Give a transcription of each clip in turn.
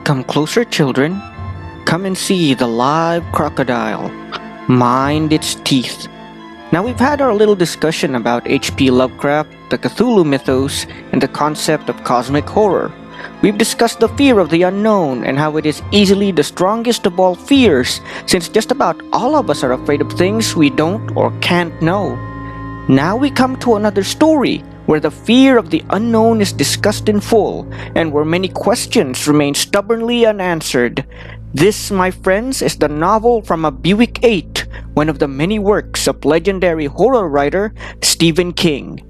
Come closer, children. Come and see the live crocodile. Mind its teeth. Now we've had our little discussion about H.P. Lovecraft, the Cthulhu mythos, and the concept of cosmic horror. We've discussed the fear of the unknown and how it is easily the strongest of all fears, since just about all of us are afraid of things we don't or can't know. Now we come to another story, where the fear of the unknown is discussed in full, and where many questions remain stubbornly unanswered. This, my friends, is the novel From a Buick 8, one of the many works of legendary horror writer Stephen King.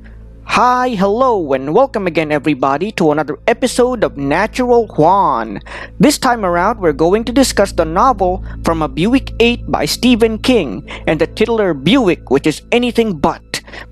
Hi, hello, and welcome again everybody to another episode of Natural Juan. This time around, we're going to discuss the novel From a Buick 8 by Stephen King, and the titular Buick, which is anything but.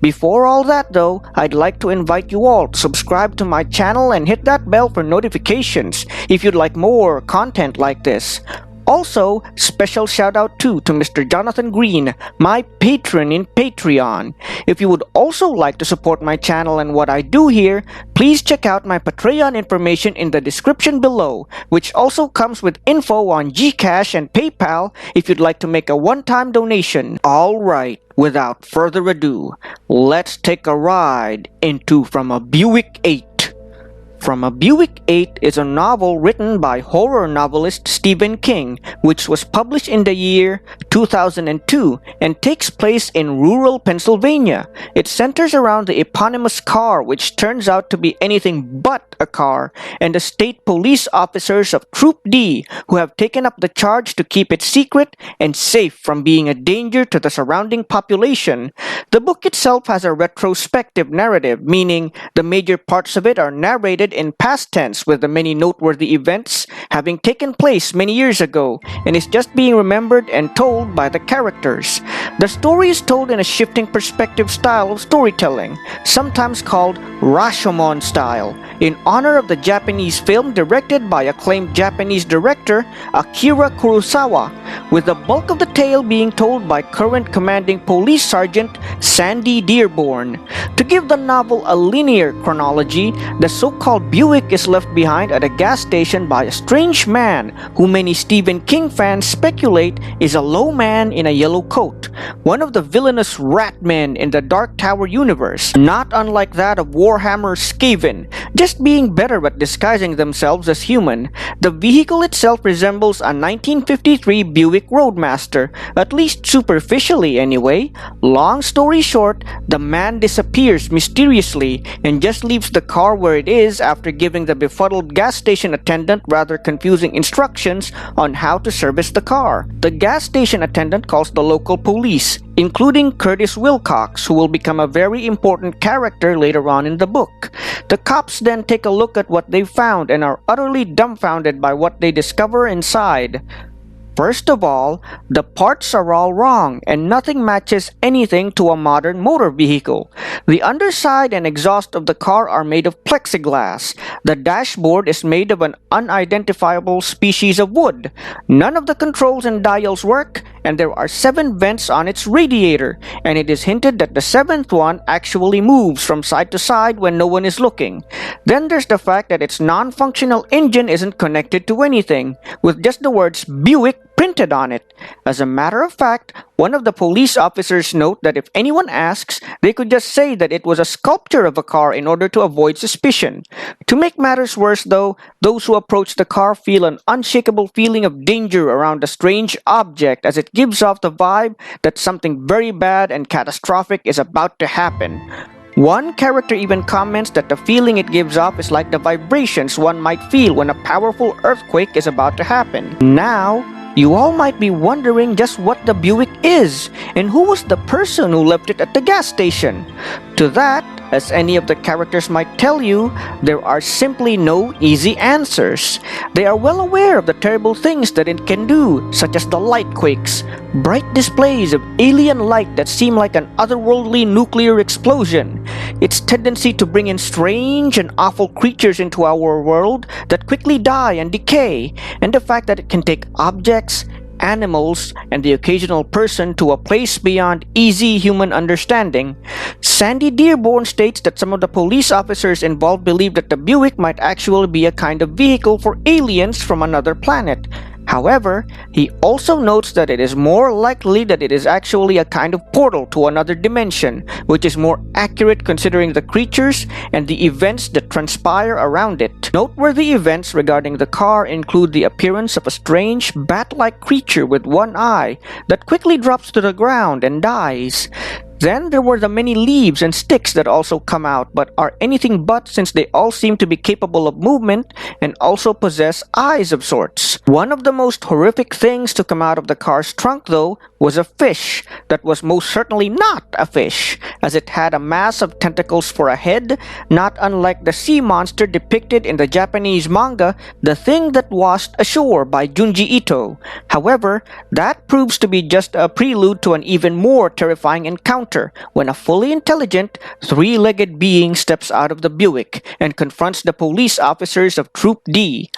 Before all that though, I'd like to invite you all to subscribe to my channel and hit that bell for notifications if you'd like more content like this. Also, special shout out to Mr. Jonathan Green, my patron in Patreon. If you would also like to support my channel and what I do here, please check out my Patreon information in the description below, which also comes with info on Gcash and PayPal if you'd like to make a one-time donation. Alright, without further ado, let's take a ride into From a Buick 8. From a Buick 8 is a novel written by horror novelist Stephen King, which was published in the year 2002 and takes place in rural Pennsylvania. It centers around the eponymous car, which turns out to be anything but a car, and the state police officers of Troop D, who have taken up the charge to keep it secret and safe from being a danger to the surrounding population. The book itself has a retrospective narrative, meaning the major parts of it are narrated in past tense, with the many noteworthy events having taken place many years ago, and is just being remembered and told by the characters. The story is told in a shifting perspective style of storytelling, sometimes called Rashomon style, in honor of the Japanese film directed by acclaimed Japanese director Akira Kurosawa, with the bulk of the tale being told by current commanding police sergeant Sandy Dearborn. To give the novel a linear chronology, the so-called Buick is left behind at a gas station by a strange man who many Stephen King fans speculate is a low man in a yellow coat, one of the villainous rat men in the Dark Tower universe, not unlike that of Warhammer's Skaven, just being better at disguising themselves as human. The vehicle itself resembles a 1953 Buick Roadmaster, at least superficially anyway. Long story short, the man disappears mysteriously and just leaves the car where it is after giving the befuddled gas station attendant rather confusing instructions on how to service the car. The gas station attendant calls the local police, including Curtis Wilcox, who will become a very important character later on in the book. The cops then take a look at what they found and are utterly dumbfounded by what they discover inside. First of all, the parts are all wrong and nothing matches anything to a modern motor vehicle. The underside and exhaust of the car are made of plexiglass. The dashboard is made of an unidentifiable species of wood. None of the controls and dials work, and there are 7 vents on its radiator, and it is hinted that the 7th one actually moves from side to side when no one is looking. Then there's the fact that its non-functional engine isn't connected to anything, with just the words Buick printed on it. As a matter of fact, one of the police officers note that if anyone asks, they could just say that it was a sculpture of a car in order to avoid suspicion. To make matters worse though, those who approach the car feel an unshakable feeling of danger around the strange object, as it gives off the vibe that something very bad and catastrophic is about to happen. One character even comments that the feeling it gives off is like the vibrations one might feel when a powerful earthquake is about to happen. Now, you all might be wondering just what the Buick is, and who was the person who left it at the gas station. To that, as any of the characters might tell you, there are simply no easy answers. They are well aware of the terrible things that it can do, such as the light quakes, bright displays of alien light that seem like an otherworldly nuclear explosion, its tendency to bring in strange and awful creatures into our world that quickly die and decay, and the fact that it can take objects, animals, and the occasional person to a place beyond easy human understanding, Sandy Dearborn states that some of the police officers involved believe that the Buick might actually be a kind of vehicle for aliens from another planet. However, he also notes that it is more likely that it is actually a kind of portal to another dimension, which is more accurate considering the creatures and the events that transpire around it. Noteworthy events regarding the car include the appearance of a strange bat-like creature with one eye that quickly drops to the ground and dies. Then there were the many leaves and sticks that also come out but are anything but, since they all seem to be capable of movement and also possess eyes of sorts. One of the most horrific things to come out of the car's trunk, though, was a fish that was most certainly not a fish, as it had a mass of tentacles for a head, not unlike the sea monster depicted in the Japanese manga The Thing That Washed Ashore by Junji Ito. However, that proves to be just a prelude to an even more terrifying encounter when a fully intelligent, three-legged being steps out of the Buick and confronts the police officers of Troop D.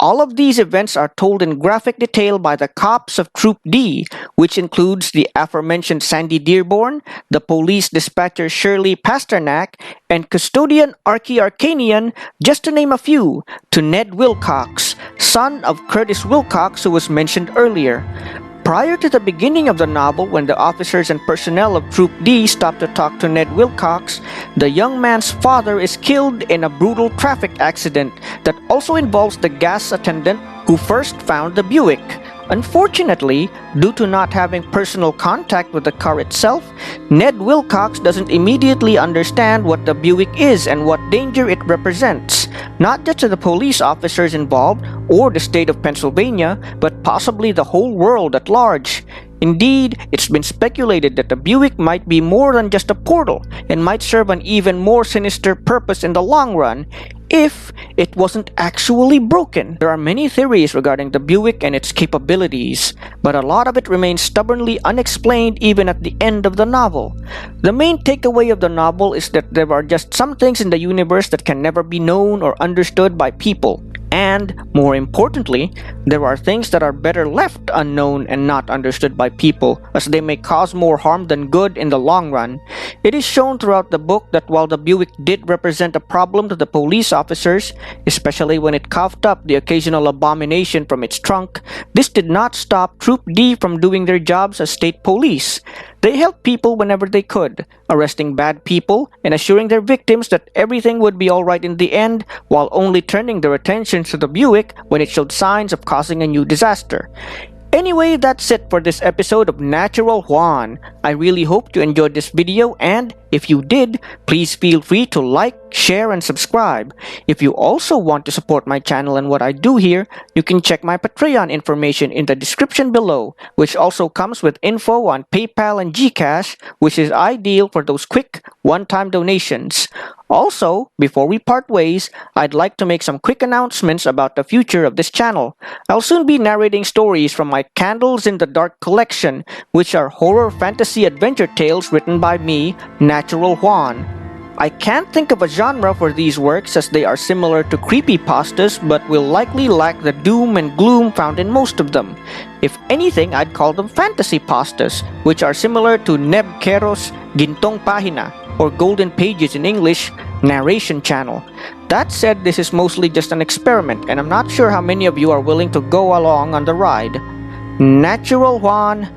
All of these events are told in graphic detail by the cops of Troop D, which includes the aforementioned Sandy Dearborn, the police dispatcher Shirley Pasternak, and custodian Archie Arcanian, just to name a few, to Ned Wilcox, son of Curtis Wilcox who was mentioned earlier. Prior to the beginning of the novel, when the officers and personnel of Troop D stop to talk to Ned Wilcox, the young man's father is killed in a brutal traffic accident that also involves the gas attendant who first found the Buick. Unfortunately, due to not having personal contact with the car itself, Ned Wilcox doesn't immediately understand what the Buick is and what danger it represents, not just to the police officers involved or the state of Pennsylvania, but possibly the whole world at large. Indeed, it's been speculated that the Buick might be more than just a portal and might serve an even more sinister purpose in the long run if it wasn't actually broken. There are many theories regarding the Buick and its capabilities, but a lot of it remains stubbornly unexplained even at the end of the novel. The main takeaway of the novel is that there are just some things in the universe that can never be known or understood by people. And, more importantly, there are things that are better left unknown and not understood by people, as they may cause more harm than good in the long run. It is shown throughout the book that while the Buick did represent a problem to the police officers, especially when it coughed up the occasional abomination from its trunk, this did not stop Troop D from doing their jobs as state police. They helped people whenever they could, arresting bad people and assuring their victims that everything would be alright in the end, while only turning their attention to the Buick when it showed signs of causing a new disaster. Anyway, that's it for this episode of Natural Juan. I really hope you enjoyed this video, and if you did, please feel free to like, share, and subscribe. If you also want to support my channel and what I do here, you can check my Patreon information in the description below, which also comes with info on PayPal and Gcash, which is ideal for those quick, one-time donations. Also, before we part ways, I'd like to make some quick announcements about the future of this channel. I'll soon be narrating stories from my Candles in the Dark collection, which are horror fantasy adventure tales written by me, Natural Juan. I can't think of a genre for these works, as they are similar to creepypastas but will likely lack the doom and gloom found in most of them. If anything, I'd call them fantasy pastas, which are similar to Neb Kero's Gintong Pahina, or Golden Pages in English, narration channel. That said, this is mostly just an experiment, and I'm not sure how many of you are willing to go along on the ride. Natural Juan,